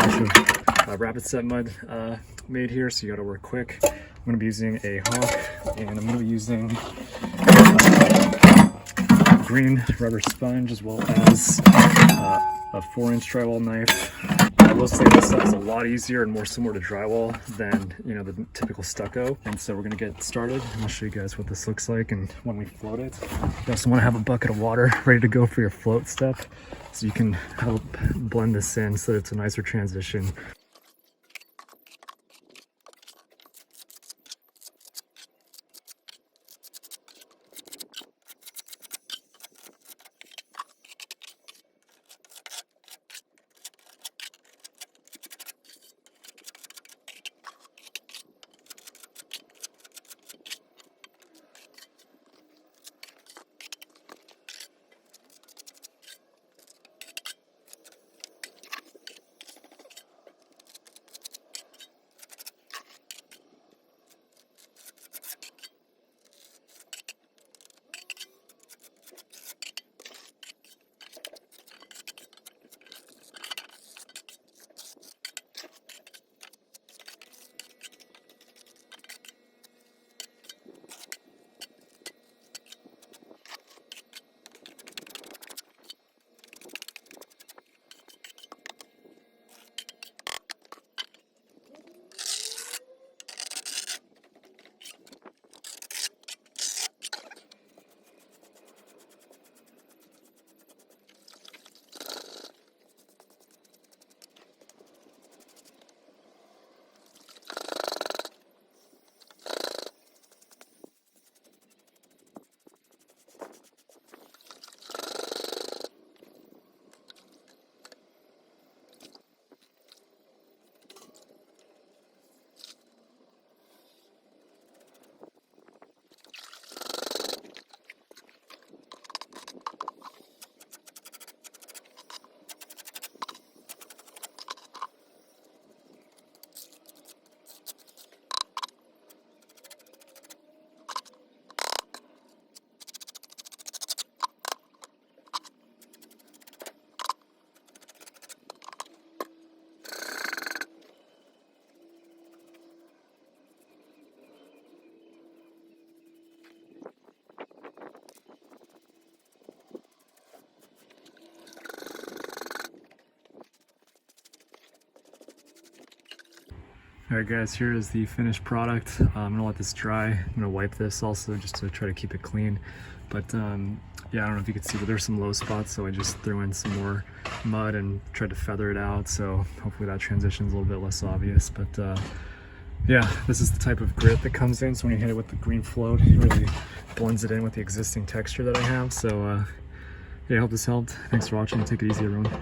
batch of Rapid Set mud made here, so you got to work quick. I'm going to be using a honk, and I'm going to be using green rubber sponge as well as a 4-inch drywall knife. I will say this stuff is a lot easier and more similar to drywall than, you know, the typical stucco. And so we're gonna get started. I'll show you guys what this looks like and when we float it. You also want to have a bucket of water ready to go for your float step, so you can help blend this in so that it's a nicer transition. Alright guys, here is the finished product. I'm gonna let this dry. I'm gonna wipe this also just to try to keep it clean. But yeah, I don't know if you can see, but there's some low spots, so I just threw in some more mud and tried to feather it out, so hopefully that transition is a little bit less obvious. But yeah, this is the type of grit that comes in, so when you hit it with the green float, it really blends it in with the existing texture that I have. So yeah, I hope this helped. Thanks for watching. Take it easy, everyone.